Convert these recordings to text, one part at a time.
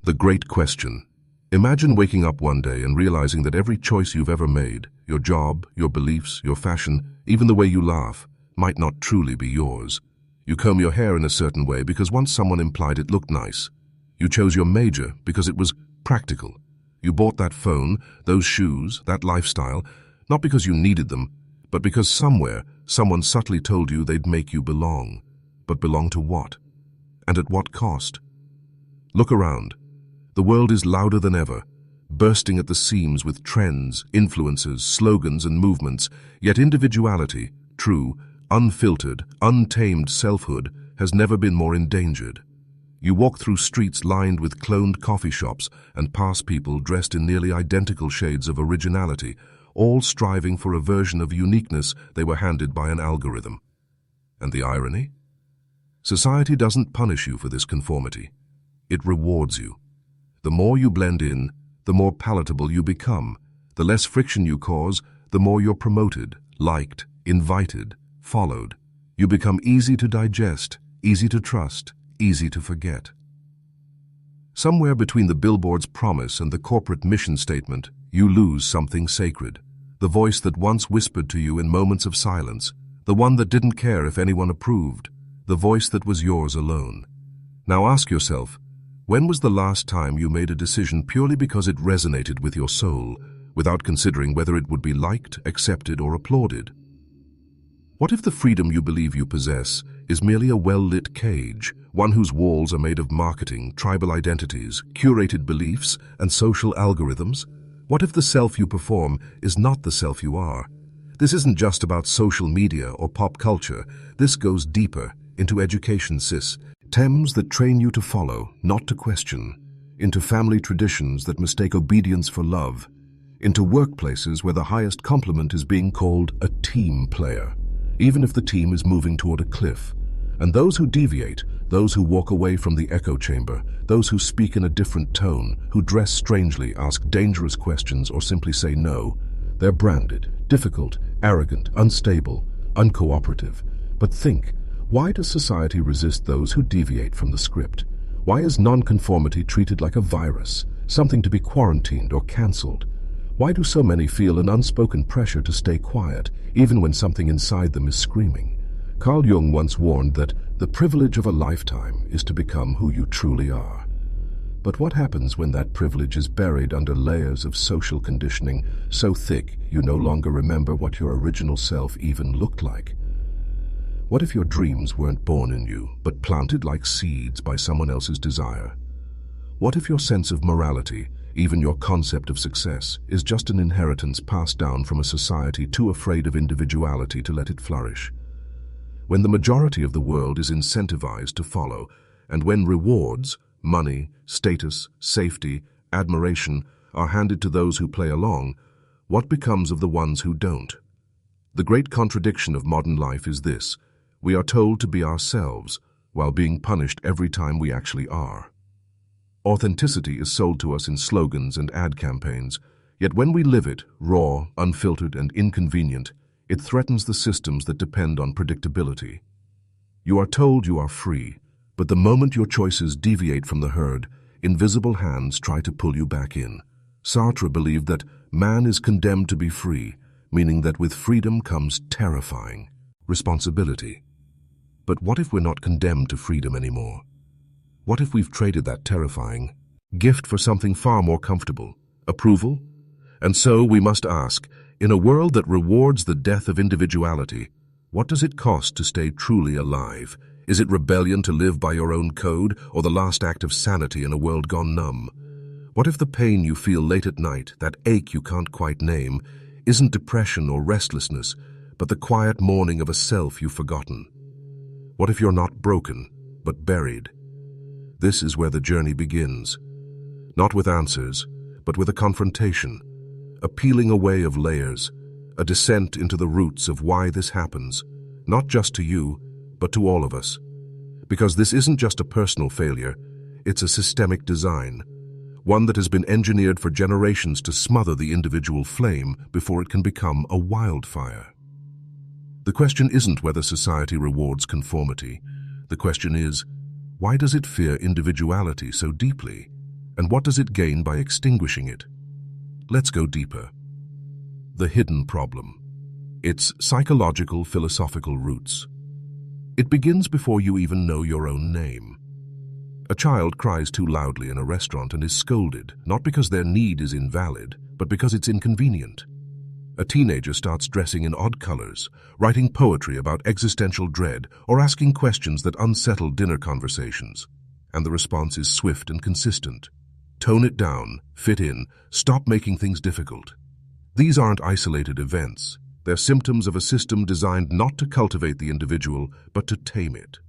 The great question. Imagine waking up one day and realizing that every choice you've ever made, your job, your beliefs, your fashion, even the way you laugh, might not truly be yours. You comb your hair in a certain way because once someone implied it looked nice. You chose your major because it was practical. You bought that phone, those shoes, that lifestyle, not because you needed them, but because somewhere, someone subtly told you they'd make you belong. But belong to what? And at what cost? Look around. The world is louder than ever, bursting at the seams with trends, influences, slogans, and movements, yet individuality, true, unfiltered, untamed selfhood, has never been more endangered. You walk through streets lined with cloned coffee shops and pass people dressed in nearly identical shades of originality, all striving for a version of uniqueness they were handed by an algorithm. And the irony? Society doesn't punish you for this conformity. It rewards you. The more you blend in, the more palatable you become. The less friction you cause, the more you're promoted, liked, invited, followed. You become easy to digest, easy to trust, easy to forget. Somewhere between the billboard's promise and the corporate mission statement, you lose something sacred. The voice that once whispered to you in moments of silence, the one that didn't care if anyone approved, the voice that was yours alone. Now ask yourself, when was the last time you made a decision purely because it resonated with your soul, without considering whether it would be liked, accepted, or applauded? What if the freedom you believe you possess is merely a well-lit cage, one whose walls are made of marketing, tribal identities, curated beliefs, and social algorithms? What if the self you perform is not the self you are? This isn't just about social media or pop culture. This goes deeper, into education systems that train you to follow, not to question, into family traditions that mistake obedience for love, into workplaces where the highest compliment is being called a team player, even if the team is moving toward a cliff. And those who deviate, those who walk away from the echo chamber, those who speak in a different tone, who dress strangely, ask dangerous questions, or simply say no, they're branded, difficult, arrogant, unstable, uncooperative. But think, why does society resist those who deviate from the script? Why is nonconformity treated like a virus, something to be quarantined or cancelled? Why do so many feel an unspoken pressure to stay quiet, even when something inside them is screaming? Carl Jung once warned that the privilege of a lifetime is to become who you truly are. But what happens when that privilege is buried under layers of social conditioning so thick you no longer remember what your original self even looked like? What if your dreams weren't born in you, but planted like seeds by someone else's desire? What if your sense of morality, even your concept of success, is just an inheritance passed down from a society too afraid of individuality to let it flourish? When the majority of the world is incentivized to follow, and when rewards, money, status, safety, admiration, are handed to those who play along, what becomes of the ones who don't? The great contradiction of modern life is this: we are told to be ourselves, while being punished every time we actually are. Authenticity is sold to us in slogans and ad campaigns, yet when we live it, raw, unfiltered, and inconvenient, it threatens the systems that depend on predictability. You are told you are free, but the moment your choices deviate from the herd, invisible hands try to pull you back in. Sartre believed that man is condemned to be free, meaning that with freedom comes terrifying responsibility. But what if we're not condemned to freedom anymore? What if we've traded that terrifying gift for something far more comfortable, approval? And so we must ask, in a world that rewards the death of individuality, what does it cost to stay truly alive? Is it rebellion to live by your own code, or the last act of sanity in a world gone numb? What if the pain you feel late at night, that ache you can't quite name, isn't depression or restlessness, but the quiet mourning of a self you've forgotten? What if you're not broken, but buried? This is where the journey begins. Not with answers, but with a confrontation, a peeling away of layers, a descent into the roots of why this happens, not just to you, but to all of us. Because this isn't just a personal failure, it's a systemic design, one that has been engineered for generations to smother the individual flame before it can become a wildfire. The question isn't whether society rewards conformity. The question is, why does it fear individuality so deeply? And what does it gain by extinguishing it? Let's go deeper. The hidden problem. Its psychological, philosophical roots. It begins before you even know your own name. A child cries too loudly in a restaurant and is scolded, not because their need is invalid, but because it's inconvenient. A teenager starts dressing in odd colors, writing poetry about existential dread, or asking questions that unsettle dinner conversations. And the response is swift and consistent. Tone it down, fit in, stop making things difficult. These aren't isolated events. They're symptoms of a system designed not to cultivate the individual, but to tame it.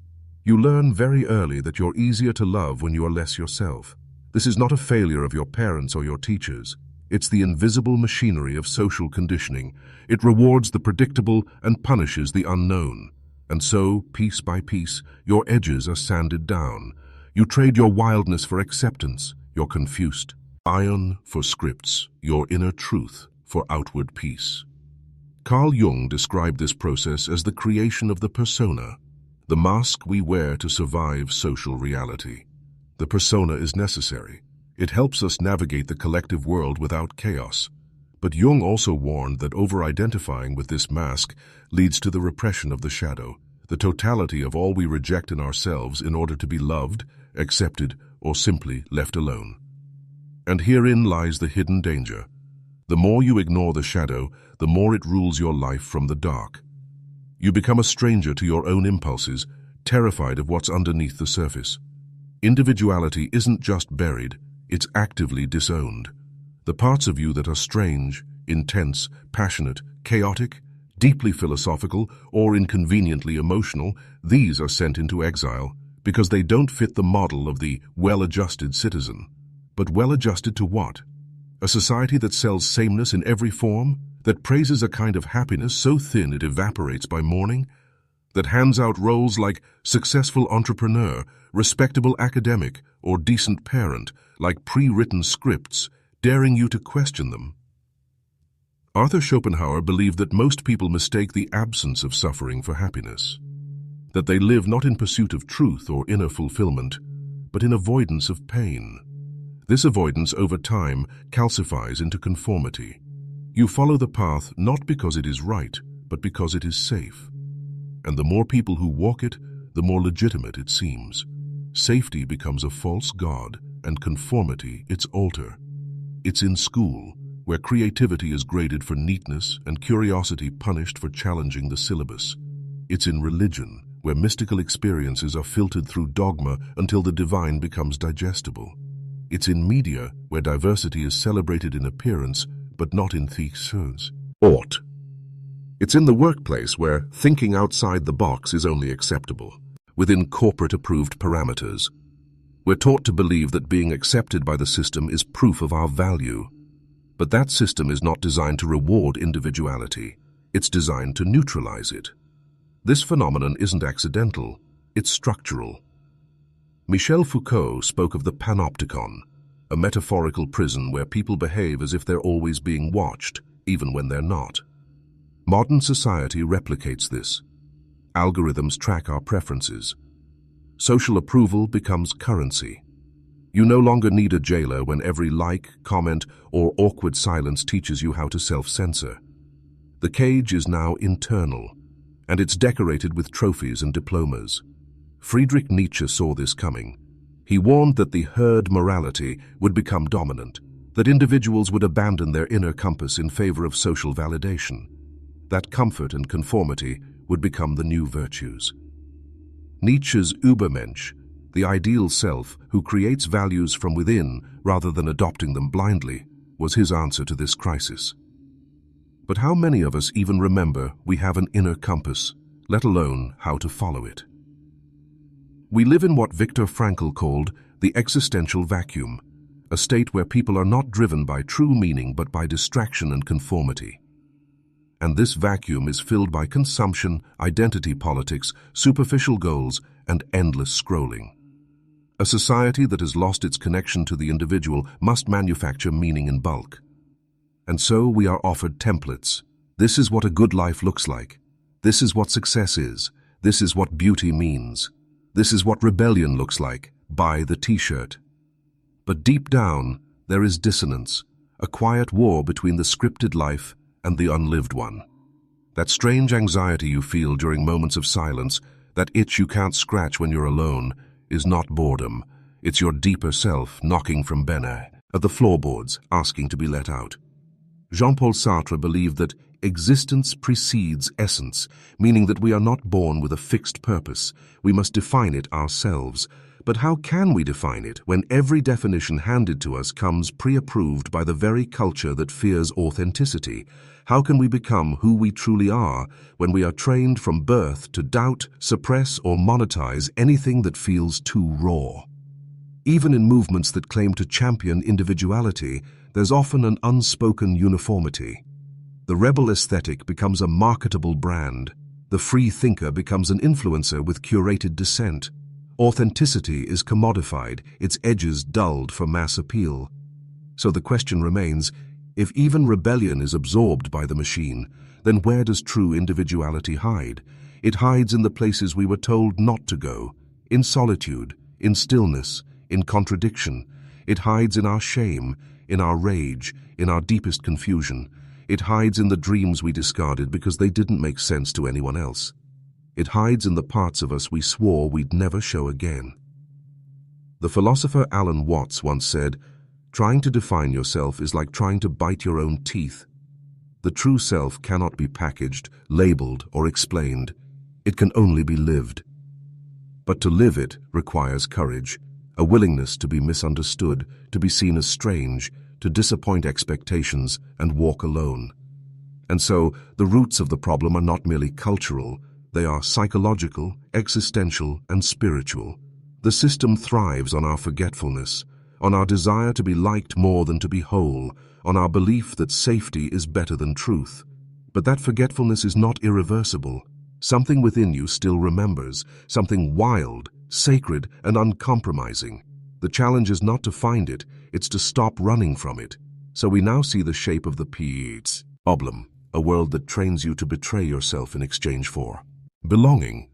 You learn very early that you're easier to love when you are less yourself. This is not a failure of your parents or your teachers. It's the invisible machinery of social conditioning. It rewards the predictable and punishes the unknown. And so, piece by piece, your edges are sanded down. You trade your wildness for acceptance, your confused iron for scripts, your inner truth for outward peace. Carl Jung described this process as the creation of the persona, the mask we wear to survive social reality. The persona is necessary. It helps us navigate the collective world without chaos. But Jung also warned that over-identifying with this mask leads to the repression of the shadow, the totality of all we reject in ourselves in order to be loved, accepted, or simply left alone. And herein lies the hidden danger. The more you ignore the shadow, the more it rules your life from the dark. You become a stranger to your own impulses, terrified of what's underneath the surface. Individuality isn't just buried, it's actively disowned. The parts of you that are strange, intense, passionate, chaotic, deeply philosophical, or inconveniently emotional, these are sent into exile because they don't fit the model of the well-adjusted citizen. But well-adjusted to what? A society that sells sameness in every form? That praises a kind of happiness so thin it evaporates by morning? That hands out roles like successful entrepreneur, respectable academic, or decent parent, like pre-written scripts, daring you to question them? Arthur Schopenhauer believed that most people mistake the absence of suffering for happiness. That they live not in pursuit of truth or inner fulfillment, but in avoidance of pain. This avoidance over time calcifies into conformity. You follow the path not because it is right, but because it is safe. And the more people who walk it, the more legitimate it seems. Safety becomes a false god, and conformity its altar. It's in school, where creativity is graded for neatness and curiosity punished for challenging the syllabus. It's in religion, where mystical experiences are filtered through dogma until the divine becomes digestible. It's in media, where diversity is celebrated in appearance, but not in thesis. Ought. It's in the workplace where thinking outside the box is only acceptable, within corporate-approved parameters. We're taught to believe that being accepted by the system is proof of our value. But that system is not designed to reward individuality. It's designed to neutralize it. This phenomenon isn't accidental, it's structural. Michel Foucault spoke of the panopticon, a metaphorical prison where people behave as if they're always being watched, even when they're not. Modern society replicates this. Algorithms track our preferences. Social approval becomes currency. You no longer need a jailer when every like, comment, or awkward silence teaches you how to self-censor. The cage is now internal, and it's decorated with trophies and diplomas. Friedrich Nietzsche saw this coming. He warned that the herd morality would become dominant, that individuals would abandon their inner compass in favor of social validation, that comfort and conformity would become the new virtues. Nietzsche's Übermensch, the ideal self who creates values from within rather than adopting them blindly, was his answer to this crisis. But how many of us even remember we have an inner compass, let alone how to follow it? We live in what Viktor Frankl called the existential vacuum, a state where people are not driven by true meaning but by distraction and conformity. And this vacuum is filled by consumption, identity politics, superficial goals, and endless scrolling. A society that has lost its connection to the individual must manufacture meaning in bulk. And so we are offered templates. This is what a good life looks like. This is what success is. This is what beauty means. This is what rebellion looks like. Buy the t-shirt. But deep down, there is dissonance, a quiet war between the scripted life and the unlived one. That strange anxiety you feel during moments of silence, that itch you can't scratch when you're alone, is not boredom. It's your deeper self knocking from Bene at the floorboards, asking to be let out. Jean-Paul Sartre believed that existence precedes essence, meaning that we are not born with a fixed purpose. We must define it ourselves. But how can we define it when every definition handed to us comes pre-approved by the very culture that fears authenticity? How can we become who we truly are when we are trained from birth to doubt, suppress, or monetize anything that feels too raw? Even in movements that claim to champion individuality, there's often an unspoken uniformity. The rebel aesthetic becomes a marketable brand. The free thinker becomes an influencer with curated dissent. Authenticity is commodified, its edges dulled for mass appeal. So the question remains, if even rebellion is absorbed by the machine, then where does true individuality hide? It hides in the places we were told not to go, in solitude, in stillness, in contradiction. It hides in our shame, in our rage, in our deepest confusion. It hides in the dreams we discarded because they didn't make sense to anyone else. It hides in the parts of us we swore we'd never show again. The philosopher Alan Watts once said, "Trying to define yourself is like trying to bite your own teeth." The true self cannot be packaged, labeled, or explained. It can only be lived. But to live it requires courage, a willingness to be misunderstood, to be seen as strange, to disappoint expectations and walk alone. And so, the roots of the problem are not merely cultural, they are psychological, existential, and spiritual. The system thrives on our forgetfulness, on our desire to be liked more than to be whole, on our belief that safety is better than truth. But that forgetfulness is not irreversible. Something within you still remembers, something wild, sacred, and uncompromising. The challenge is not to find it, it's to stop running from it. So we now see the shape of the problem, a world that trains you to betray yourself in exchange for belonging.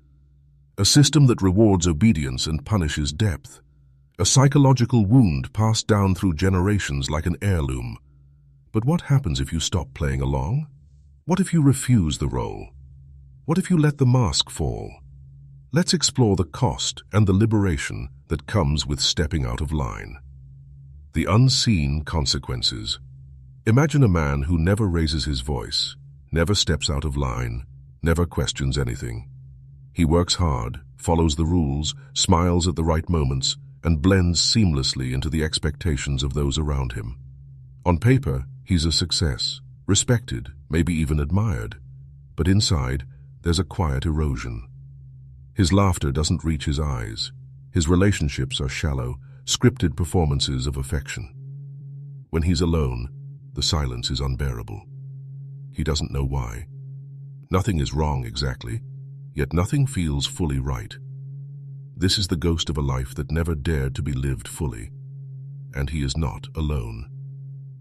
A system that rewards obedience and punishes depth. A psychological wound passed down through generations like an heirloom. But what happens if you stop playing along? What if you refuse the role? What if you let the mask fall? Let's explore the cost and the liberation that comes with stepping out of line. The unseen consequences. Imagine a man who never raises his voice, never steps out of line, never questions anything. He works hard, follows the rules, smiles at the right moments, and blends seamlessly into the expectations of those around him. On paper, he's a success, respected, maybe even admired. But inside, there's a quiet erosion. His laughter doesn't reach his eyes. His relationships are shallow, scripted performances of affection. When he's alone, the silence is unbearable. He doesn't know why. Nothing is wrong exactly, yet nothing feels fully right. This is the ghost of a life that never dared to be lived fully. And he is not alone.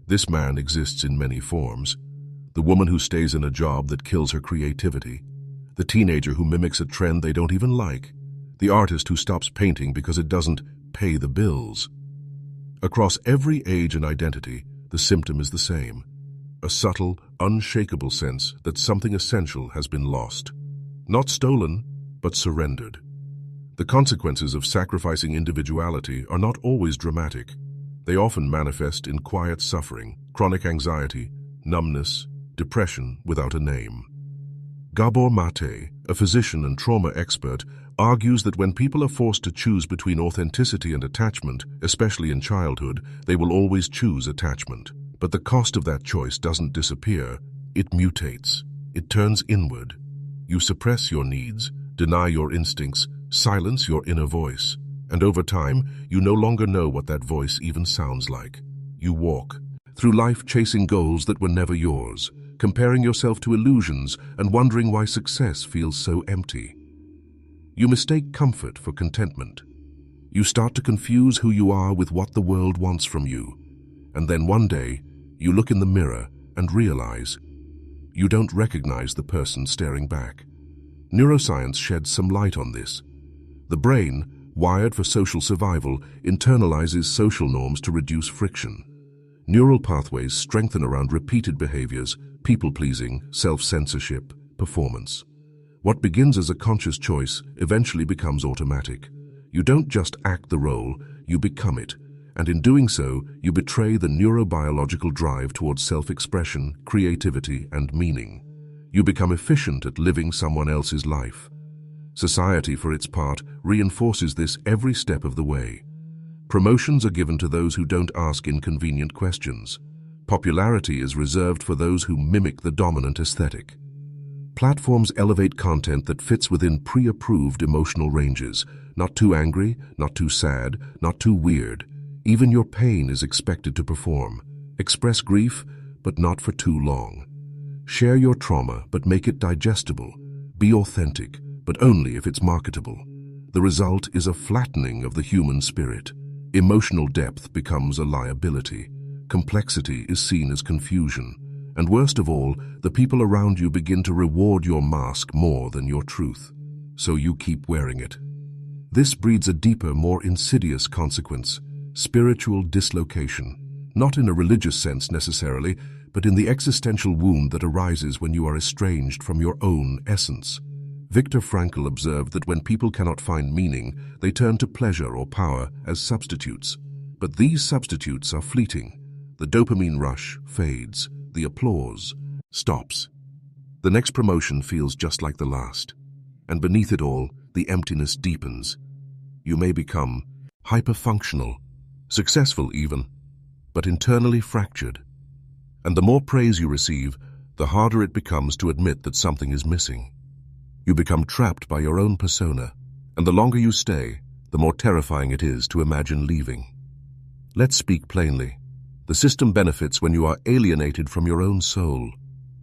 This man exists in many forms. The woman who stays in a job that kills her creativity. The teenager who mimics a trend they don't even like. The artist who stops painting because it doesn't pay the bills. Across every age and identity, the symptom is the same. A subtle, unshakable sense that something essential has been lost. Not stolen, but surrendered. The consequences of sacrificing individuality are not always dramatic. They often manifest in quiet suffering, chronic anxiety, numbness, depression without a name. Gabor Mate, a physician and trauma expert, argues that when people are forced to choose between authenticity and attachment, especially in childhood, they will always choose attachment. But the cost of that choice doesn't disappear, it mutates. It turns inward. You suppress your needs, deny your instincts, silence your inner voice. And over time, you no longer know what that voice even sounds like. You walk through life chasing goals that were never yours, comparing yourself to illusions and wondering why success feels so empty. You mistake comfort for contentment. You start to confuse who you are with what the world wants from you. And then one day, you look in the mirror and realize you don't recognize the person staring back. Neuroscience sheds some light on this. The brain, wired for social survival, internalizes social norms to reduce friction. Neural pathways strengthen around repeated behaviors, people-pleasing, self-censorship, performance. What begins as a conscious choice eventually becomes automatic. You don't just act the role, you become it. And in doing so, you betray the neurobiological drive towards self-expression, creativity, and meaning. You become efficient at living someone else's life. Society, for its part, reinforces this every step of the way. Promotions are given to those who don't ask inconvenient questions. Popularity is reserved for those who mimic the dominant aesthetic. Platforms elevate content that fits within pre-approved emotional ranges. Not too angry, not too sad, not too weird. Even your pain is expected to perform. Express grief, but not for too long. Share your trauma, but make it digestible. Be authentic, but only if it's marketable. The result is a flattening of the human spirit. Emotional depth becomes a liability. Complexity is seen as confusion. And worst of all, the people around you begin to reward your mask more than your truth. So you keep wearing it. This breeds a deeper, more insidious consequence: spiritual dislocation. Not in a religious sense necessarily, but in the existential wound that arises when you are estranged from your own essence. Viktor Frankl observed that when people cannot find meaning, they turn to pleasure or power as substitutes. But these substitutes are fleeting. The dopamine rush fades. The applause stops. The next promotion feels just like the last. And beneath it all, the emptiness deepens. You may become hyperfunctional, successful even, but internally fractured. And the more praise you receive, the harder it becomes to admit that something is missing. You become trapped by your own persona, and the longer you stay, the more terrifying it is to imagine leaving. Let's speak plainly. The system benefits when you are alienated from your own soul,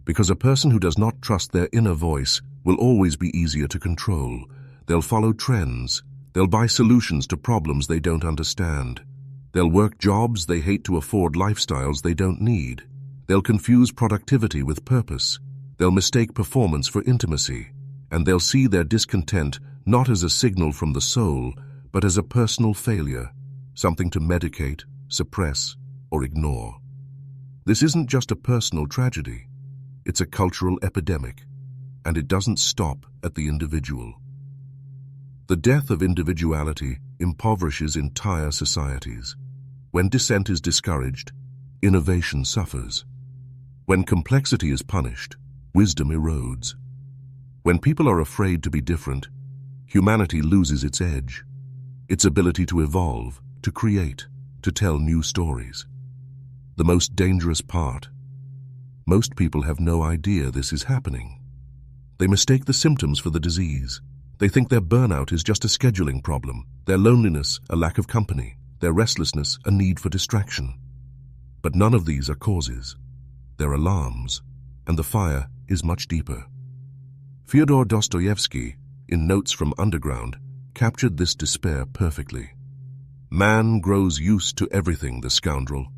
because a person who does not trust their inner voice will always be easier to control. They'll follow trends. They'll buy solutions to problems they don't understand. They'll work jobs they hate to afford lifestyles they don't need. They'll confuse productivity with purpose. They'll mistake performance for intimacy. And they'll see their discontent not as a signal from the soul, but as a personal failure, something to medicate, suppress, or ignore. This isn't just a personal tragedy. It's a cultural epidemic, and it doesn't stop at the individual. The death of individuality impoverishes entire societies. When dissent is discouraged, innovation suffers. When complexity is punished, wisdom erodes. When people are afraid to be different, humanity loses its edge, its ability to evolve, to create, to tell new stories. The most dangerous part: most people have no idea this is happening. They mistake the symptoms for the disease. They think their burnout is just a scheduling problem, their loneliness a lack of company, their restlessness a need for distraction. But none of these are causes. They're alarms, and the fire is much deeper. Fyodor Dostoevsky, in Notes from Underground, captured this despair perfectly. Man grows used to everything, the scoundrel.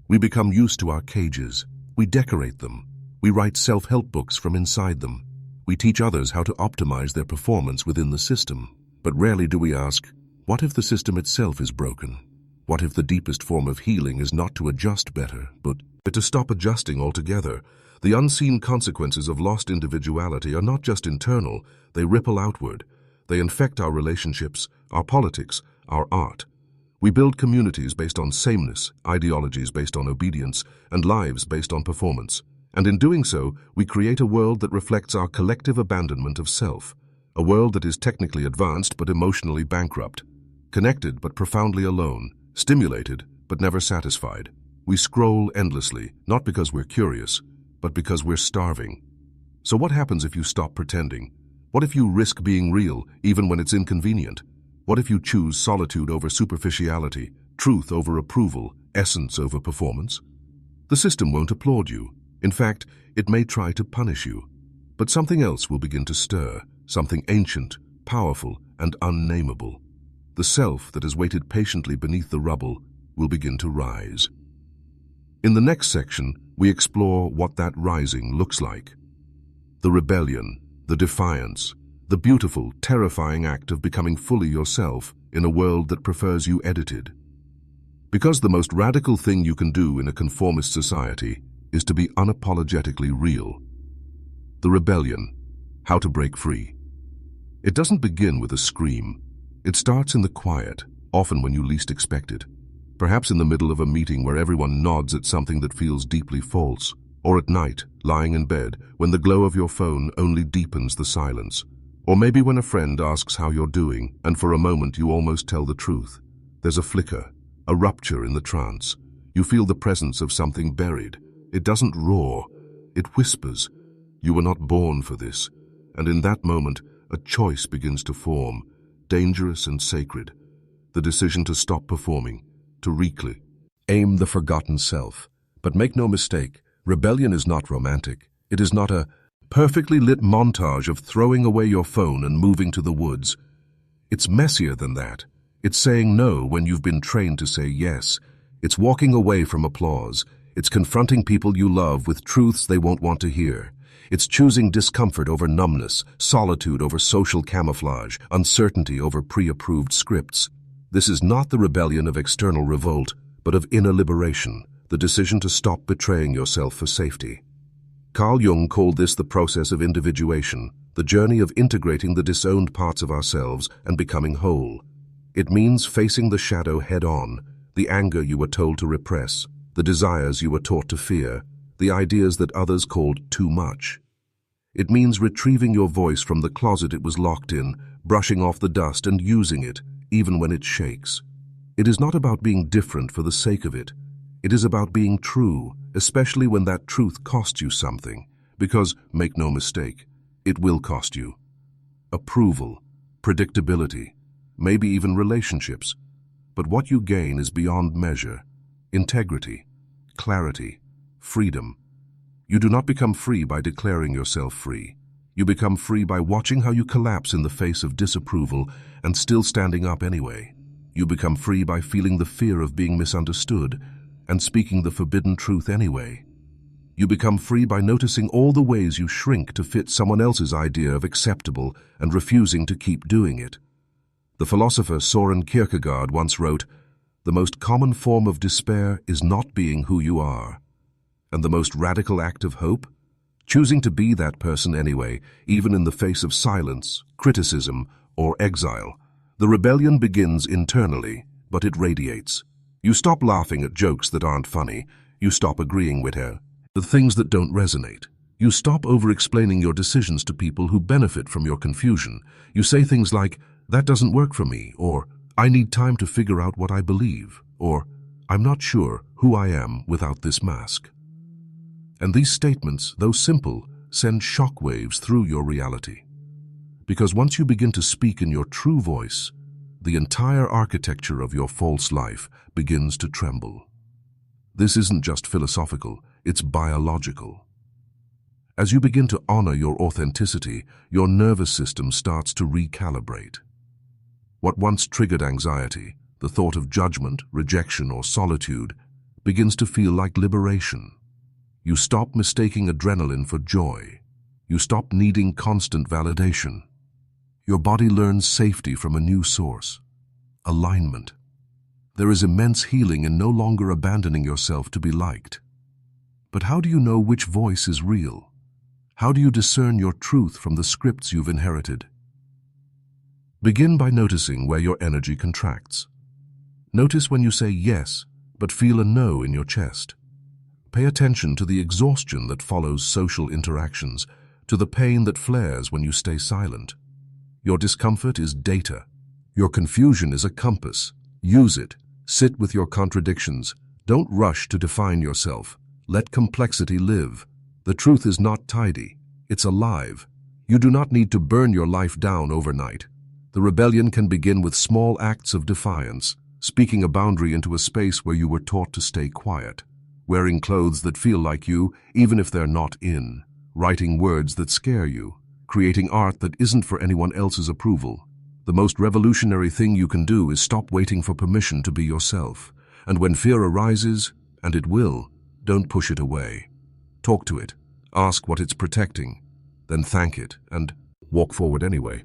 We become used to our cages. We decorate them. We write self-help books from inside them. We teach others how to optimize their performance within the system. But rarely do we ask, what if the system itself is broken? What if the deepest form of healing is not to adjust better, but to stop adjusting altogether? The unseen consequences of lost individuality are not just internal, they ripple outward. They infect our relationships, our politics, our art. We build communities based on sameness, ideologies based on obedience, and lives based on performance. And in doing so, we create a world that reflects our collective abandonment of self. A world that is technically advanced but emotionally bankrupt. Connected but profoundly alone. Stimulated but never satisfied. We scroll endlessly, not because we're curious, but because we're starving. So what happens if you stop pretending? What if you risk being real, even when it's inconvenient? What if you choose solitude over superficiality, truth over approval, essence over performance? The system won't applaud you. In fact, it may try to punish you. But something else will begin to stir, something ancient, powerful, and unnameable. The self that has waited patiently beneath the rubble will begin to rise. In the next section, we explore what that rising looks like. The rebellion, the defiance, the beautiful, terrifying act of becoming fully yourself, in a world that prefers you edited. Because the most radical thing you can do in a conformist society is to be unapologetically real. The rebellion, how to break free. It doesn't begin with a scream. It starts in the quiet, often when you least expect it. Perhaps in the middle of a meeting where everyone nods at something that feels deeply false, or at night, lying in bed, when the glow of your phone only deepens the silence. Or maybe when a friend asks how you're doing, and for a moment you almost tell the truth. There's a flicker, a rupture in the trance. You feel the presence of something buried. It doesn't roar, it whispers. You were not born for this. And in that moment, a choice begins to form, dangerous and sacred. The decision to stop performing, to reclaim the forgotten self. But make no mistake, rebellion is not romantic. It is not a perfectly lit montage of throwing away your phone and moving to the woods. It's messier than that. It's saying no when you've been trained to say yes. It's walking away from applause. It's confronting people you love with truths they won't want to hear. It's choosing discomfort over numbness, solitude over social camouflage, uncertainty over pre-approved scripts. This is not the rebellion of external revolt, but of inner liberation, the decision to stop betraying yourself for safety. Carl Jung called this the process of individuation, the journey of integrating the disowned parts of ourselves and becoming whole. It means facing the shadow head-on, the anger you were told to repress, the desires you were taught to fear, the ideas that others called too much. It means retrieving your voice from the closet it was locked in, brushing off the dust and using it, even when it shakes. It is not about being different for the sake of it. It is about being true, especially when that truth costs you something, because, make no mistake, it will cost you. Approval, predictability, maybe even relationships. But what you gain is beyond measure. Integrity, clarity, freedom. You do not become free by declaring yourself free. You become free by watching how you collapse in the face of disapproval and still standing up anyway. You become free by feeling the fear of being misunderstood and speaking the forbidden truth anyway. You become free by noticing all the ways you shrink to fit someone else's idea of acceptable and refusing to keep doing it. The philosopher Soren Kierkegaard once wrote, "The most common form of despair is not being who you are. And the most radical act of hope? Choosing to be that person anyway, even in the face of silence, criticism, or exile. The rebellion begins internally, but it radiates. You stop laughing at jokes that aren't funny. You stop agreeing with the things that don't resonate. You stop over-explaining your decisions to people who benefit from your confusion. You say things like, 'That doesn't work for me,' or 'I need time to figure out what I believe,' or 'I'm not sure who I am without this mask.' And these statements, though simple, send shockwaves through your reality. Because once you begin to speak in your true voice, the entire architecture of your false life begins to tremble. This isn't just philosophical, it's biological. As you begin to honor your authenticity, your nervous system starts to recalibrate. What once triggered anxiety, the thought of judgment, rejection, or solitude, begins to feel like liberation. You stop mistaking adrenaline for joy. You stop needing constant validation. Your body learns safety from a new source, alignment. There is immense healing in no longer abandoning yourself to be liked. But how do you know which voice is real? How do you discern your truth from the scripts you've inherited? Begin by noticing where your energy contracts. Notice when you say yes, but feel a no in your chest. Pay attention to the exhaustion that follows social interactions, to the pain that flares when you stay silent. Your discomfort is data. Your confusion is a compass. Use it. Sit with your contradictions. Don't rush to define yourself. Let complexity live. The truth is not tidy. It's alive. You do not need to burn your life down overnight. The rebellion can begin with small acts of defiance, speaking a boundary into a space where you were taught to stay quiet, wearing clothes that feel like you, even if they're not in, writing words that scare you, creating art that isn't for anyone else's approval. The most revolutionary thing you can do is stop waiting for permission to be yourself. And when fear arises, and it will, don't push it away. Talk to it. Ask what it's protecting. Then thank it and walk forward anyway.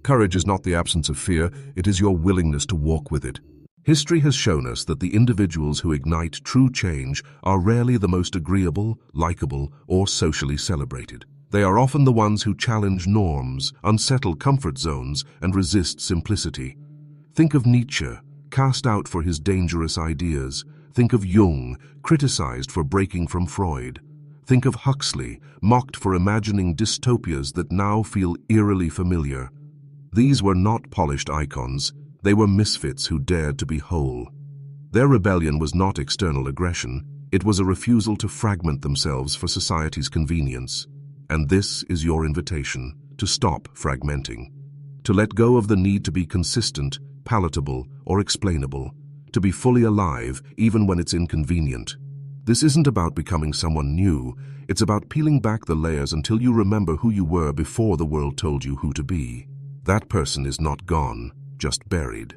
Courage is not the absence of fear, it is your willingness to walk with it. History has shown us that the individuals who ignite true change are rarely the most agreeable, likable, or socially celebrated. They are often the ones who challenge norms, unsettle comfort zones, and resist simplicity. Think of Nietzsche, cast out for his dangerous ideas. Think of Jung, criticized for breaking from Freud. Think of Huxley, mocked for imagining dystopias that now feel eerily familiar. These were not polished icons, they were misfits who dared to be whole. Their rebellion was not external aggression, it was a refusal to fragment themselves for society's convenience. And this is your invitation, to stop fragmenting. To let go of the need to be consistent, palatable, or explainable. To be fully alive, even when it's inconvenient. This isn't about becoming someone new, it's about peeling back the layers until you remember who you were before the world told you who to be. That person is not gone, just buried.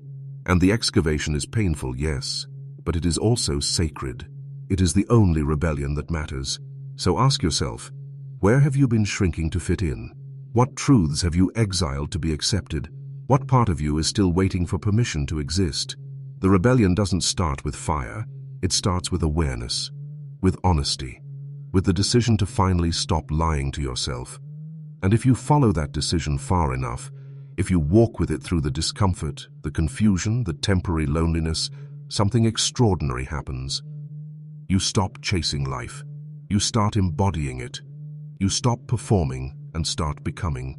And the excavation is painful, yes, but it is also sacred. It is the only rebellion that matters. So ask yourself, where have you been shrinking to fit in? What truths have you exiled to be accepted? What part of you is still waiting for permission to exist? The rebellion doesn't start with fire, it starts with awareness, with honesty, with the decision to finally stop lying to yourself. And if you follow that decision far enough, if you walk with it through the discomfort, the confusion, the temporary loneliness, something extraordinary happens. You stop chasing life. You start embodying it. You stop performing and start becoming.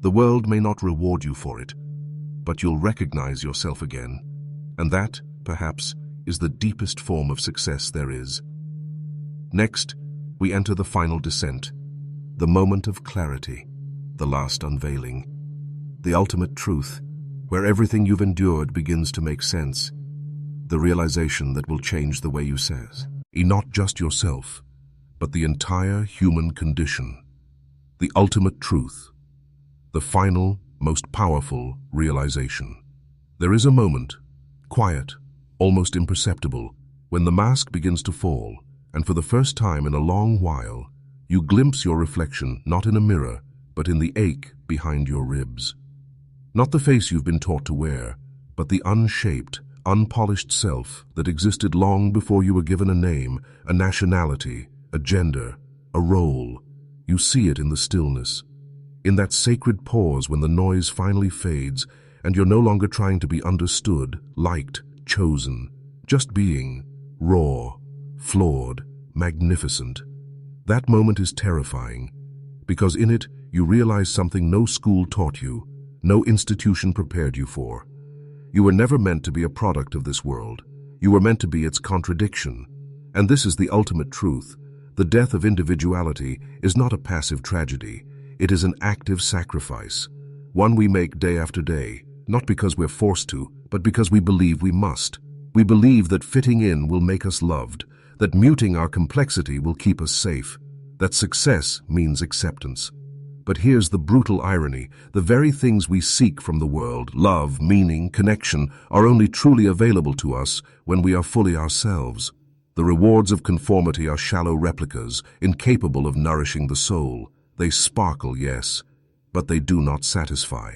The world may not reward you for it, but you'll recognize yourself again. And that, perhaps, is the deepest form of success there is. Next, we enter the final descent, the moment of clarity, the last unveiling. The ultimate truth, where everything you've endured begins to make sense. The realization that will change the way you see not just yourself, but the entire human condition. The ultimate truth. The final, most powerful realization. There is a moment, quiet, almost imperceptible, when the mask begins to fall, and for the first time in a long while, you glimpse your reflection not in a mirror, but in the ache behind your ribs. Not the face you've been taught to wear, but the unshaped, unpolished self that existed long before you were given a name, a nationality, a gender, a role. You see it in the stillness, in that sacred pause when the noise finally fades and you're no longer trying to be understood, liked, chosen, just being, raw, flawed, magnificent. That moment is terrifying, because in it you realize something no school taught you, no institution prepared you for. You were never meant to be a product of this world. You were meant to be its contradiction. And this is the ultimate truth. The death of individuality is not a passive tragedy. It is an active sacrifice, one we make day after day, not because we're forced to, but because we believe we must. We believe that fitting in will make us loved, that muting our complexity will keep us safe, that success means acceptance. But here's the brutal irony. The very things we seek from the world, love, meaning, connection, are only truly available to us when we are fully ourselves. The rewards of conformity are shallow replicas, incapable of nourishing the soul. They sparkle, yes, but they do not satisfy.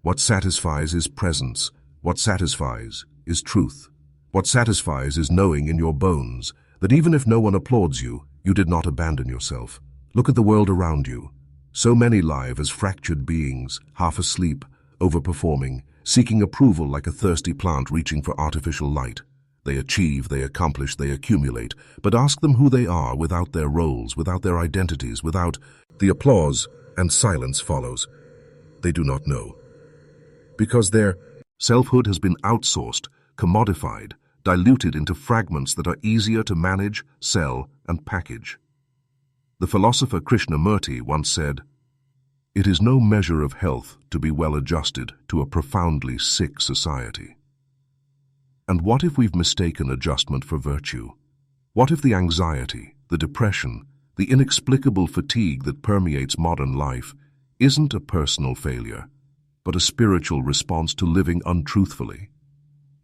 What satisfies is presence. What satisfies is truth. What satisfies is knowing in your bones that even if no one applauds you, you did not abandon yourself. Look at the world around you. So many live as fractured beings, half asleep, overperforming, seeking approval like a thirsty plant reaching for artificial light. They achieve, they accomplish, they accumulate, but ask them who they are without their roles, without their identities, without the applause, and silence follows. They do not know. Because their selfhood has been outsourced, commodified, diluted into fragments that are easier to manage, sell, and package. The philosopher Krishnamurti once said, "It is no measure of health to be well adjusted to a profoundly sick society." And what if we've mistaken adjustment for virtue? What if the anxiety, the depression, the inexplicable fatigue that permeates modern life isn't a personal failure, but a spiritual response to living untruthfully?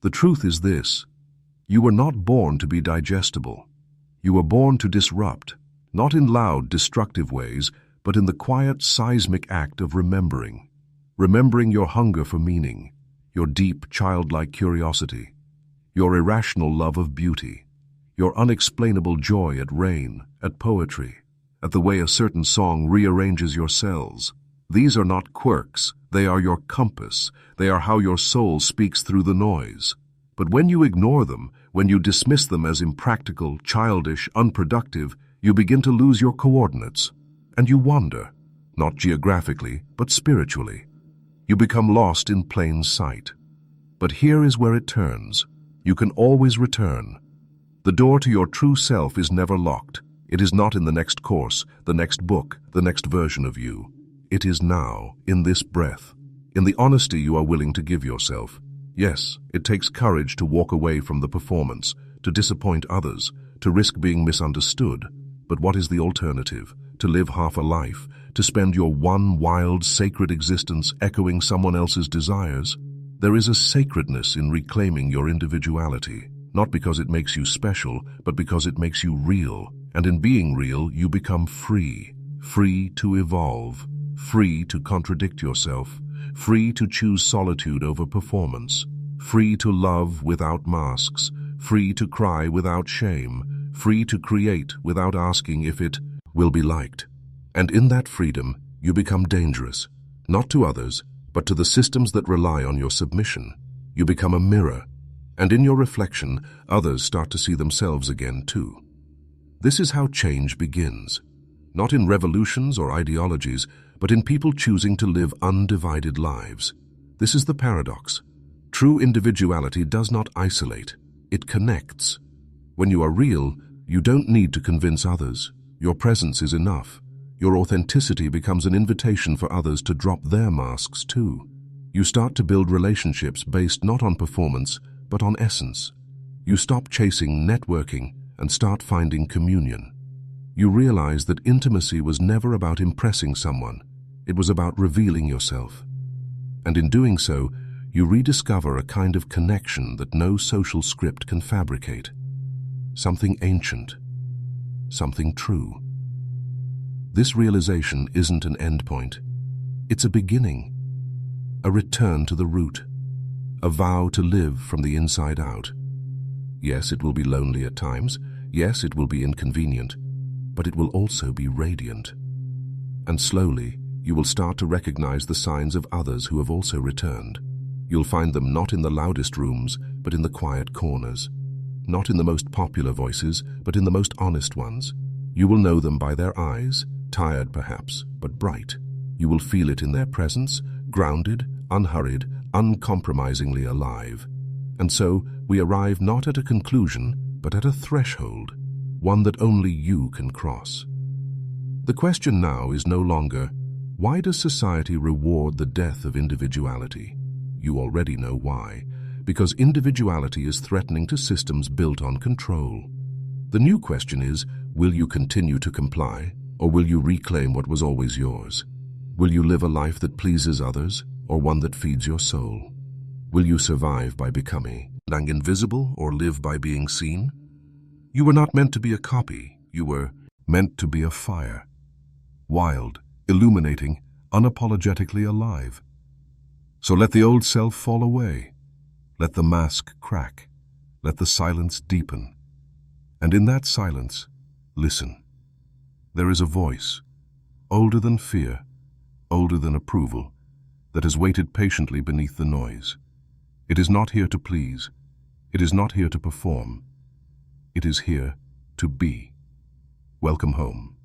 The truth is this: you were not born to be digestible. You were born to disrupt, not in loud, destructive ways, but in the quiet, seismic act of remembering. remembering your hunger for meaning, your deep childlike curiosity, your irrational love of beauty, your unexplainable joy at rain, at poetry, at the way a certain song rearranges your cells. These are not quirks, they are your compass, they are how your soul speaks through the noise. But when you ignore them, when you dismiss them as impractical, childish, unproductive, you begin to lose your coordinates, and you wander, not geographically, but spiritually. You become lost in plain sight. But here is where it turns. You can always return. The door to your true self is never locked. It is not in the next course, the next book, the next version of you. It is now, in this breath, in the honesty you are willing to give yourself. Yes, it takes courage to walk away from the performance, to disappoint others, to risk being misunderstood. But what is the alternative? To live half a life, to spend your one wild, sacred existence echoing someone else's desires? There is a sacredness in reclaiming your individuality, not because it makes you special, but because it makes you real. And in being real, you become free. Free to evolve, free to contradict yourself, free to choose solitude over performance, free to love without masks, free to cry without shame, free to create without asking if it will be liked. And in that freedom, you become dangerous, not to others, but to the systems that rely on your submission. You become a mirror, and in your reflection, others start to see themselves again too. This is how change begins, not in revolutions or ideologies, but in people choosing to live undivided lives. This is the paradox. True individuality does not isolate, it connects. When you are real, you don't need to convince others. Your presence is enough. Your authenticity becomes an invitation for others to drop their masks too. You start to build relationships based not on performance, but on essence. You stop chasing networking and start finding communion. You realize that intimacy was never about impressing someone. It was about revealing yourself. And in doing so, you rediscover a kind of connection that no social script can fabricate. Something ancient, something true. This realization isn't an endpoint. It's a beginning, a return to the root, a vow to live from the inside out. Yes, it will be lonely at times. Yes, it will be inconvenient, but it will also be radiant. And slowly, you will start to recognize the signs of others who have also returned. You'll find them not in the loudest rooms, but in the quiet corners. Not in the most popular voices, but in the most honest ones. You will know them by their eyes, tired perhaps, but bright. You will feel it in their presence, grounded, unhurried, uncompromisingly alive. And so, we arrive not at a conclusion, but at a threshold, one that only you can cross. The question now is no longer, why does society reward the death of individuality? You already know why. Because individuality is threatening to systems built on control. The new question is, will you continue to comply, or will you reclaim what was always yours? Will you live a life that pleases others, or one that feeds your soul? Will you survive by becoming invisible or live by being seen? You were not meant to be a copy. You were meant to be a fire. Wild, illuminating, unapologetically alive. So let the old self fall away. Let the mask crack. Let the silence deepen. And in that silence, listen. There is a voice, older than fear, older than approval, that has waited patiently beneath the noise. It is not here to please. It is not here to perform. It is here to be. Welcome home.